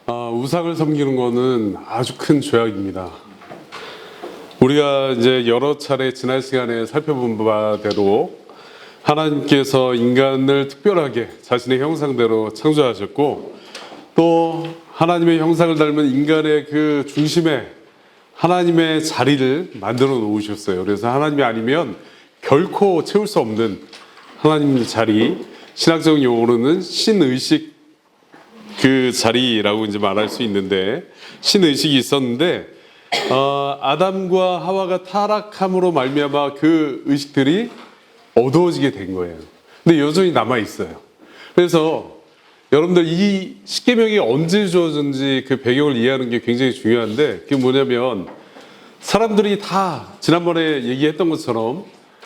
우상을 섬기는 것은 아주 큰 죄악입니다. 우리가 이제 여러 차례 지난 시간에 살펴본 바대로 하나님께서 인간을 특별하게 자신의 형상대로 창조하셨고, 또 하나님의 형상을 닮은 인간의 그 중심에 하나님의 자리를 만들어 놓으셨어요. 그래서 하나님이 아니면 결코 채울 수 없는 하나님의 자리, 신학적 용어로는 신의식 그 자리라고 이제 말할 수 있는데, 신의식이 있었는데 아담과 하와가 타락함으로 말미암아 그 의식들이 어두워지게 된 거예요. 근데 여전히 남아 있어요. 그래서 여러분들 이 십계명이 언제 주어졌는지 그 배경을 이해하는 게 굉장히 중요한데, 그게 뭐냐면 사람들이 다 지난번에 얘기했던 것처럼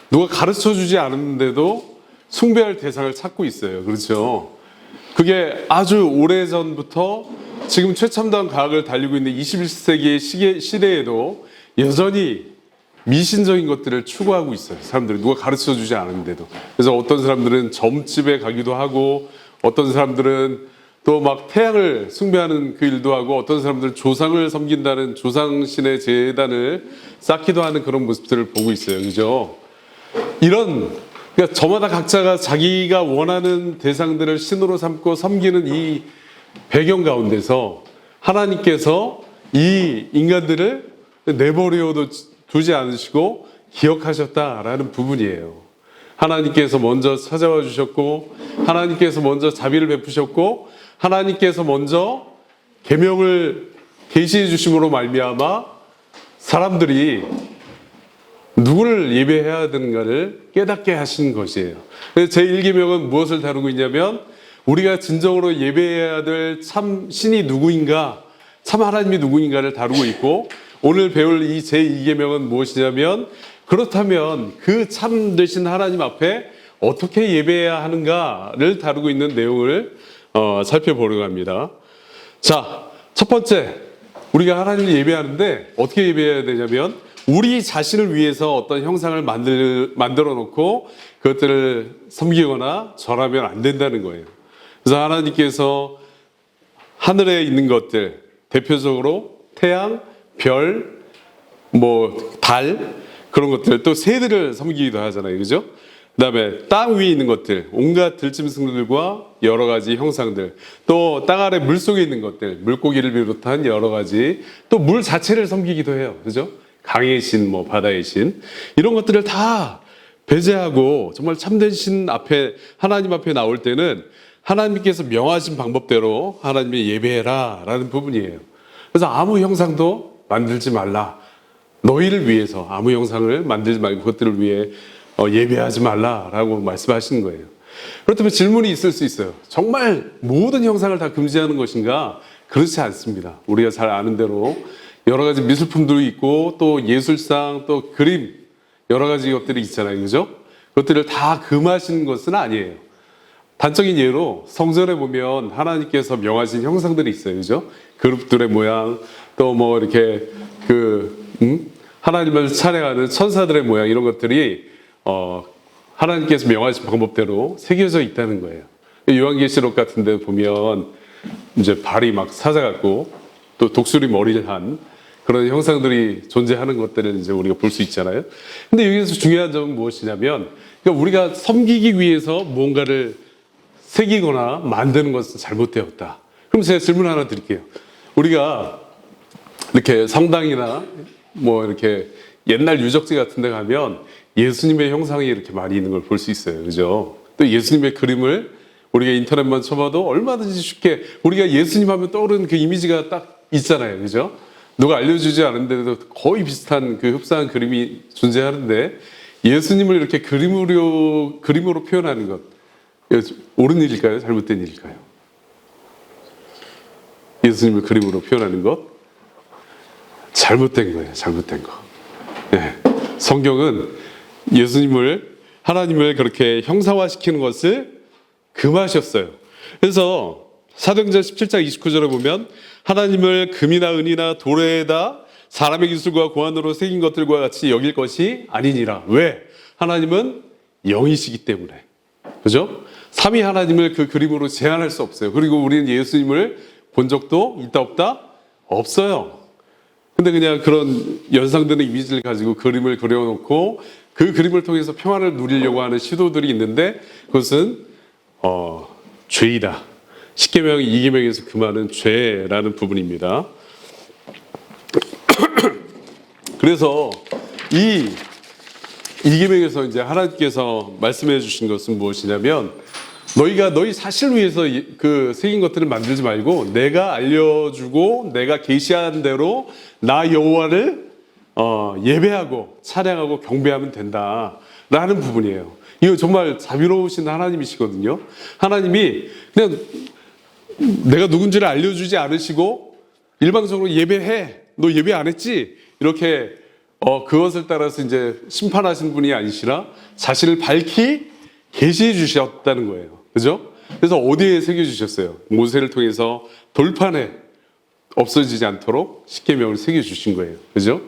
누가 가르쳐 주지 않았는데도 숭배할 대상을 찾고 있어요. 그렇죠? 그게 아주 오래전부터 지금 최첨단 과학을 달리고 있는 21세기의 시대에도 여전히 미신적인 것들을 추구하고 있어요. 사람들이 누가 가르쳐 주지 않았는데도. 그래서 어떤 사람들은 점집에 가기도 하고, 어떤 사람들은 또 막 태양을 숭배하는 그 일도 하고, 어떤 사람들은 조상을 섬긴다는 조상신의 제단을 쌓기도 하는 그런 모습들을 보고 있어요. 그죠? 그러니까 저마다 각자가 자기가 원하는 대상들을 신으로 삼고 섬기는 이 배경 가운데서 하나님께서 이 인간들을 내버려도 두지 않으시고 기억하셨다라는 부분이에요. 하나님께서 먼저 찾아와 주셨고, 하나님께서 먼저 자비를 베푸셨고, 하나님께서 먼저 계명을 계시해 주심으로 말미암아 사람들이 누구를 예배해야 되는가를 깨닫게 하신 것이에요. 그래서 제1계명은 무엇을 다루고 있냐면, 우리가 진정으로 예배해야 될 참 신이 누구인가, 참 하나님이 누구인가를 다루고 있고, 오늘 배울 이 제2계명은 무엇이냐면, 그렇다면 그 참 되신 하나님 앞에 어떻게 예배해야 하는가를 다루고 있는 내용을 살펴보려고 합니다. 자, 첫 번째, 우리가 하나님을 예배하는데 어떻게 예배해야 되냐면, 우리 자신을 위해서 어떤 형상을 만들어 놓고 그것들을 섬기거나 절하면 안 된다는 거예요. 그래서 하나님께서 하늘에 있는 것들, 대표적으로 태양, 별, 달, 그런 것들, 또 새들을 섬기기도 하잖아요. 그죠? 그 다음에 땅 위에 있는 것들, 온갖 들짐승들과 여러 가지 형상들, 또 땅 아래 물 속에 있는 것들, 물고기를 비롯한 여러 가지, 또 물 자체를 섬기기도 해요. 그죠? 강의 신, 바다의 신, 이런 것들을 다 배제하고 정말 참된 신 앞에, 하나님 앞에 나올 때는 하나님께서 명하신 방법대로 하나님의 예배해라 라는 부분이에요. 그래서 아무 형상도 만들지 말라. 너희를 위해서 아무 형상을 만들지 말고 그것들을 위해 예배하지 말라라고 말씀하시는 거예요. 그렇다면 질문이 있을 수 있어요. 정말 모든 형상을 다 금지하는 것인가? 그렇지 않습니다. 우리가 잘 아는 대로 여러 가지 미술품도 있고, 또 예술상, 또 그림, 여러 가지 것들이 있잖아요. 그죠? 그것들을 다 금하시는 것은 아니에요. 단적인 예로 성전에 보면 하나님께서 명하신 형상들이 있어요. 그죠? 그룹들의 모양, 또 이렇게 하나님을 찬양하는 천사들의 모양, 이런 것들이 하나님께서 명하신 방법대로 새겨져 있다는 거예요. 요한계시록 같은 데 보면 이제 발이 막 사자같고, 또 독수리 머리를 한 그런 형상들이 존재하는 것들을 이제 우리가 볼 수 있잖아요. 근데 여기서 중요한 점은 무엇이냐면, 그러니까 우리가 섬기기 위해서 무언가를 새기거나 만드는 것은 잘못되었다. 그럼 제가 질문 하나 드릴게요. 우리가 이렇게 성당이나 이렇게 옛날 유적지 같은 데 가면 예수님의 형상이 이렇게 많이 있는 걸 볼 수 있어요. 그죠? 또 예수님의 그림을 우리가 인터넷만 쳐봐도 얼마든지 쉽게 우리가 예수님 하면 떠오르는 그 이미지가 딱 있잖아요. 그죠? 누가 알려주지 않은데도 거의 비슷한 그 흡사한 그림이 존재하는데, 예수님을 이렇게 그림으로 표현하는 것, 옳은 일일까요? 잘못된 일일까요? 예수님을 그림으로 표현하는 것? 잘못된 거예요. 잘못된 거. 네. 성경은 하나님을 그렇게 형상화시키는 것을 금하셨어요. 그래서 사도행전 17장 29절에 보면, 하나님을 금이나 은이나 돌에다 사람의 기술과 고안으로 새긴 것들과 같이 여길 것이 아니니라. 왜? 하나님은 영이시기 때문에. 그죠? 삼위 하나님을 그 그림으로 제한할 수 없어요. 그리고 우리는 예수님을 본 적도 있다 없다? 없어요. 근데 그냥 그런 연상되는 이미지를 가지고 그림을 그려놓고 그 그림을 통해서 평안을 누리려고 하는 시도들이 있는데 그것은 죄이다. 십계명 이계명에서 금하는 죄라는 부분입니다. 그래서 이 이계명에서 이제 하나님께서 말씀해 주신 것은 무엇이냐면 너희가 너희 사실을 위해서 그 새긴 것들을 만들지 말고 내가 알려주고 내가 계시한 대로 나 여호와를 예배하고 찬양하고 경배하면 된다라는 부분이에요. 이거 정말 자비로우신 하나님이시거든요. 하나님이 그냥 내가 누군지를 알려주지 않으시고 일방적으로 예배해. 너 예배 안 했지? 이렇게 그것을 따라서 이제 심판하신 분이 아니시라 자신을 밝히 계시해 주셨다는 거예요. 그죠? 그래서 어디에 새겨주셨어요? 모세를 통해서 돌판에 없어지지 않도록 십계명을 새겨주신 거예요. 그죠?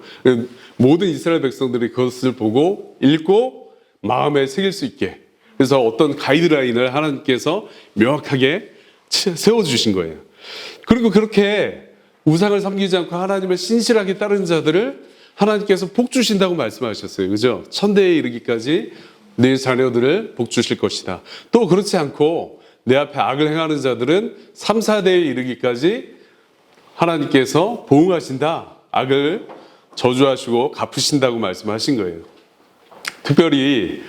모든 이스라엘 백성들이 그것을 보고 읽고 마음에 새길 수 있게. 그래서 어떤 가이드라인을 하나님께서 명확하게 세워주신 거예요. 그리고 그렇게 우상을 섬기지 않고 하나님을 신실하게 따르는 자들을 하나님께서 복 주신다고 말씀하셨어요. 그죠? 천대에 이르기까지 네 자녀들을 복 주실 것이다. 또 그렇지 않고 내 앞에 악을 행하는 자들은 3, 4대에 이르기까지 하나님께서 보응하신다. 악을 저주하시고 갚으신다고 말씀하신 거예요. 특별히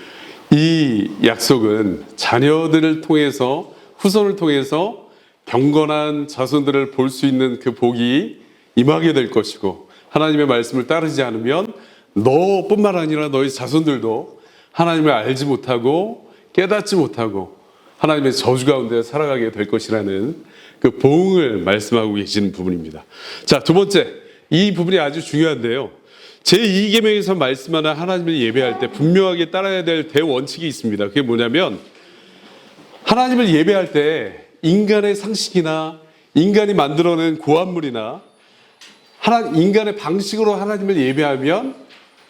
이 약속은 자녀들을 통해서 후손을 통해서 경건한 자손들을 볼 수 있는 그 복이 임하게 될 것이고 하나님의 말씀을 따르지 않으면 너뿐만 아니라 너희 자손들도 하나님을 알지 못하고 깨닫지 못하고 하나님의 저주 가운데 살아가게 될 것이라는 그 보응을 말씀하고 계시는 부분입니다. 자, 두 번째, 이 부분이 아주 중요한데요. 제2계명에서 말씀하는 하나님을 예배할 때 분명하게 따라야 될 대원칙이 있습니다. 그게 뭐냐면 하나님을 예배할 때 인간의 상식이나 인간이 만들어낸 고안물이나 인간의 방식으로 하나님을 예배하면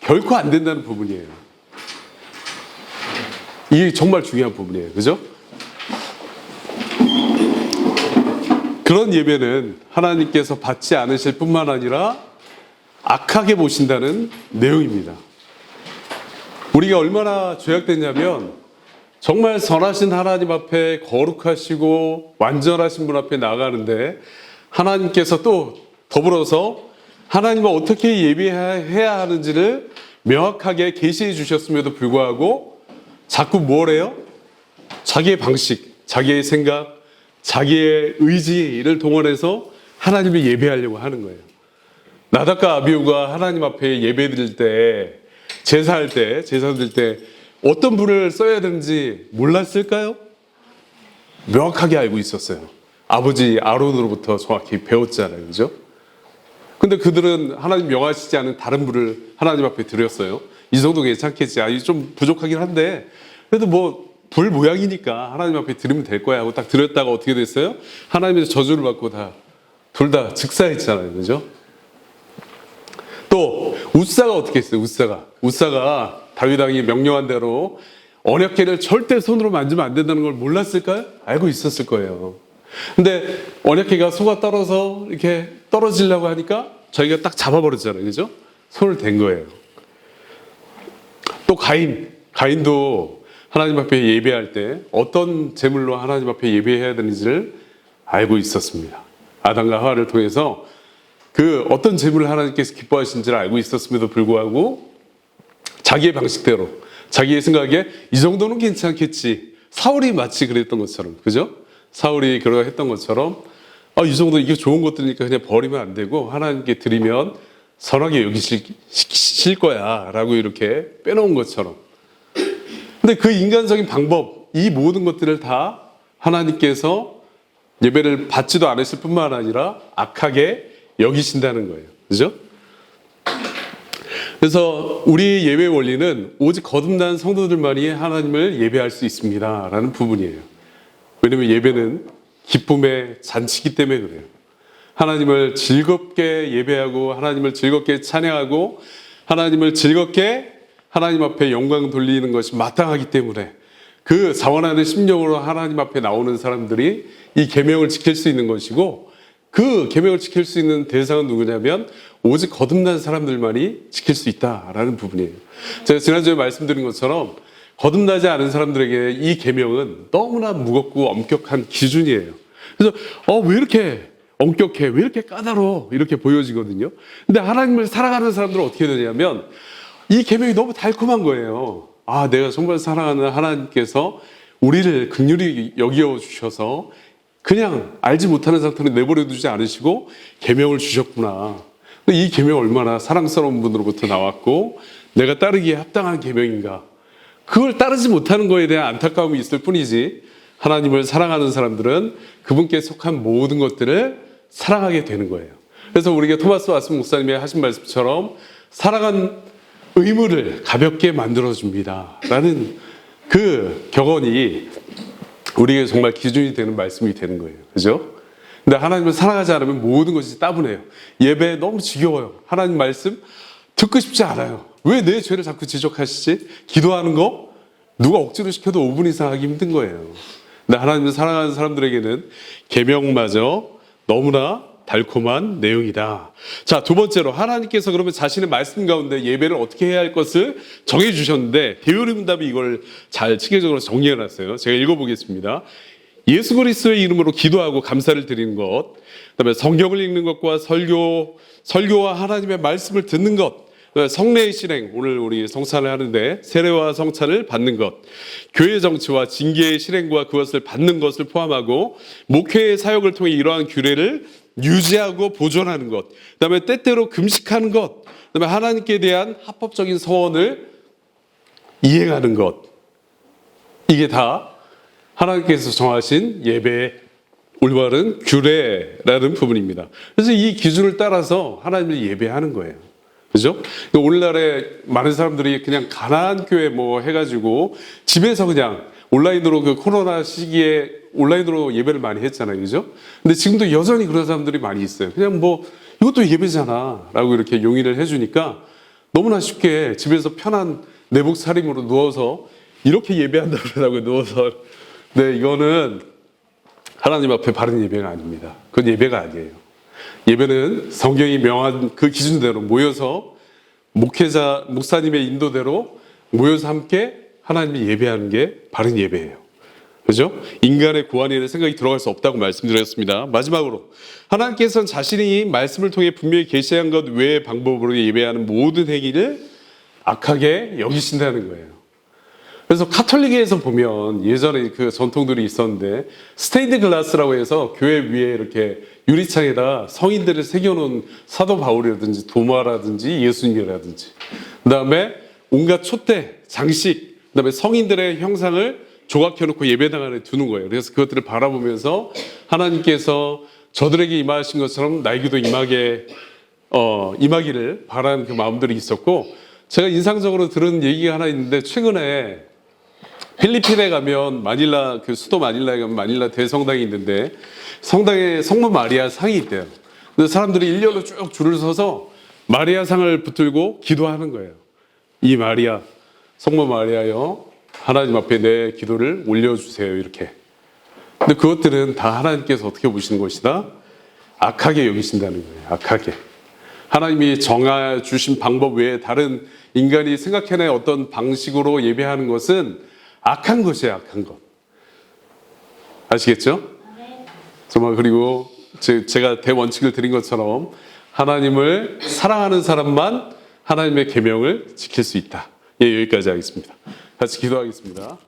결코 안 된다는 부분이에요. 이게 정말 중요한 부분이에요. 그죠? 그런 예배는 하나님께서 받지 않으실 뿐만 아니라 악하게 보신다는 내용입니다. 우리가 얼마나 죄악됐냐면 정말 선하신 하나님 앞에 거룩하시고 완전하신 분 앞에 나가는데 하나님께서 또 더불어서 하나님을 어떻게 예배해야 하는지를 명확하게 계시해 주셨음에도 불구하고 자꾸 뭘 해요? 자기의 방식, 자기의 생각, 자기의 의지를 동원해서 하나님을 예배하려고 하는 거예요. 나답과 아비후가 하나님 앞에 예배 드릴 때, 제사 드릴 때 어떤 불을 써야 되는지 몰랐을까요? 명확하게 알고 있었어요. 아버지 아론으로부터 정확히 배웠잖아요. 그죠? 근데 그들은 하나님 명하시지 않은 다른 불을 하나님 앞에 드렸어요. 이 정도 괜찮겠지. 좀 부족하긴 한데 그래도 뭐 불 모양이니까 하나님 앞에 드리면 될 거야 하고 딱 드렸다가 어떻게 됐어요? 하나님의 저주를 받고 둘 다 즉사했잖아요. 그죠? 또 웃사가 어떻게 했어요? 웃사가 다윗 왕이 명령한 대로 언약궤를 절대 손으로 만지면 안 된다는 걸 몰랐을까요? 알고 있었을 거예요. 근데 언약궤가 속아 떨어서 이렇게 떨어지려고 하니까 자기가 딱 잡아버렸잖아요. 그죠? 손을 댄 거예요. 또 가인도 하나님 앞에 예배할 때 어떤 제물로 하나님 앞에 예배해야 되는지를 알고 있었습니다. 아담과 하와를 통해서 그 어떤 제물을 하나님께서 기뻐하시는지를 알고 있었음에도 불구하고 자기의 방식대로 자기의 생각에 이 정도는 괜찮겠지. 사울이 마치 그랬던 것처럼, 그죠? 사울이 그러고 했던 것처럼 이 정도 이게 좋은 것들이니까 그냥 버리면 안 되고 하나님께 드리면 선하게 여기실 거야 라고 이렇게 빼놓은 것처럼. 근데 그 인간적인 방법, 이 모든 것들을 다 하나님께서 예배를 받지도 않으실 뿐만 아니라 악하게 여기신다는 거예요. 그죠? 그래서 우리 예배 원리는 오직 거듭난 성도들만이 하나님을 예배할 수 있습니다 라는 부분이에요. 왜냐하면 예배는 기쁨의 잔치기 때문에 그래요. 하나님을 즐겁게 예배하고 하나님을 즐겁게 찬양하고 하나님을 즐겁게 하나님 앞에 영광 돌리는 것이 마땅하기 때문에 그 자원하는 심령으로 하나님 앞에 나오는 사람들이 이 계명을 지킬 수 있는 것이고 그 계명을 지킬 수 있는 대상은 누구냐면 오직 거듭난 사람들만이 지킬 수 있다라는 부분이에요. 제가 지난주에 말씀드린 것처럼 거듭나지 않은 사람들에게 이 계명은 너무나 무겁고 엄격한 기준이에요. 그래서 왜 이렇게 엄격해? 왜 이렇게 까다로워? 이렇게 보여지거든요. 근데 하나님을 사랑하는 사람들은 어떻게 되냐면 이 계명이 너무 달콤한 거예요. 내가 정말 사랑하는 하나님께서 우리를 긍휼히 여겨 주셔서 그냥 알지 못하는 상태로 내버려 두지 않으시고 계명을 주셨구나. 근데 이 계명 얼마나 사랑스러운 분으로부터 나왔고 내가 따르기에 합당한 계명인가. 그걸 따르지 못하는 거에 대한 안타까움이 있을 뿐이지 하나님을 사랑하는 사람들은 그분께 속한 모든 것들을 사랑하게 되는 거예요. 그래서 우리가 토마스 왓슨 목사님이 하신 말씀처럼 사랑한 의무를 가볍게 만들어줍니다 라는 그 격언이 우리에게 정말 기준이 되는 말씀이 되는 거예요. 그죠? 근데 하나님을 사랑하지 않으면 모든 것이 따분해요. 예배 너무 지겨워요. 하나님 말씀 듣고 싶지 않아요. 왜 내 죄를 자꾸 지적하시지? 기도하는 거 누가 억지로 시켜도 5분 이상 하기 힘든 거예요. 근데 하나님을 사랑하는 사람들에게는 계명마저 너무나 달콤한 내용이다. 자, 두 번째로 하나님께서 그러면 자신의 말씀 가운데 예배를 어떻게 해야 할 것을 정해 주셨는데 대요리문답이 이걸 잘 체계적으로 정리해 놨어요. 제가 읽어보겠습니다. 예수 그리스도의 이름으로 기도하고 감사를 드리는 것, 그다음에 성경을 읽는 것과 설교와 하나님의 말씀을 듣는 것, 성례의 실행, 오늘 우리 성찬을 하는데 세례와 성찬을 받는 것, 교회 정치와 징계의 실행과 그것을 받는 것을 포함하고 목회의 사역을 통해 이러한 규례를 유지하고 보존하는 것, 그다음에 때때로 금식하는 것, 그다음에 하나님께 대한 합법적인 서원을 이행하는 것, 이게 다 하나님께서 정하신 예배의 올바른 규례라는 부분입니다. 그래서 이 기준을 따라서 하나님을 예배하는 거예요. 그죠? 오늘날에 많은 사람들이 그냥 가나안 교회 해가지고 집에서 그냥 온라인으로 그 코로나 시기에 온라인으로 예배를 많이 했잖아요. 그죠? 근데 지금도 여전히 그런 사람들이 많이 있어요. 그냥 이것도 예배잖아 라고 이렇게 용인을 해주니까 너무나 쉽게 집에서 편한 내복 차림으로 누워서 이렇게 예배한다고 그러더라고요. 누워서. 네, 이거는 하나님 앞에 바른 예배가 아닙니다. 그건 예배가 아니에요. 예배는 성경이 명한 그 기준대로 모여서 목사님의 인도대로 모여서 함께 하나님을 예배하는 게 바른 예배예요. 그죠? 인간의 고안에는 생각이 들어갈 수 없다고 말씀드렸습니다. 마지막으로 하나님께서는 자신이 말씀을 통해 분명히 계시한 것 외의 방법으로 예배하는 모든 행위를 악하게 여기신다는 거예요. 그래서 카톨릭에서 보면 예전에 그 전통들이 있었는데 스테인드 글라스라고 해서 교회 위에 이렇게 유리창에다 성인들을 새겨놓은 사도 바울이라든지 도마라든지 예수님이라든지 그다음에 온갖 촛대, 장식, 그다음에 성인들의 형상을 조각해놓고 예배당 안에 두는 거예요. 그래서 그것들을 바라보면서 하나님께서 저들에게 임하신 것처럼 나에게도 임하기를 바라는 그 마음들이 있었고, 제가 인상적으로 들은 얘기가 하나 있는데 최근에 필리핀에 가면 그 수도 마닐라에 가면 마닐라 대성당이 있는데 성당에 성모 마리아 상이 있대요. 근데 사람들이 일렬로 쭉 줄을 서서 마리아 상을 붙들고 기도하는 거예요. 이 마리아, 성모 마리아여, 하나님 앞에 내 기도를 올려주세요. 이렇게. 근데 그것들은 다 하나님께서 어떻게 보시는 것이다? 악하게 여기신다는 거예요. 악하게. 하나님이 정해주신 방법 외에 다른 인간이 생각해낸 어떤 방식으로 예배하는 것은 악한 것이에요. 악한 것. 아시겠죠? 정말. 그리고 제가 대원칙을 드린 것처럼 하나님을 사랑하는 사람만 하나님의 계명을 지킬 수 있다. 예, 여기까지 하겠습니다. 같이 기도하겠습니다.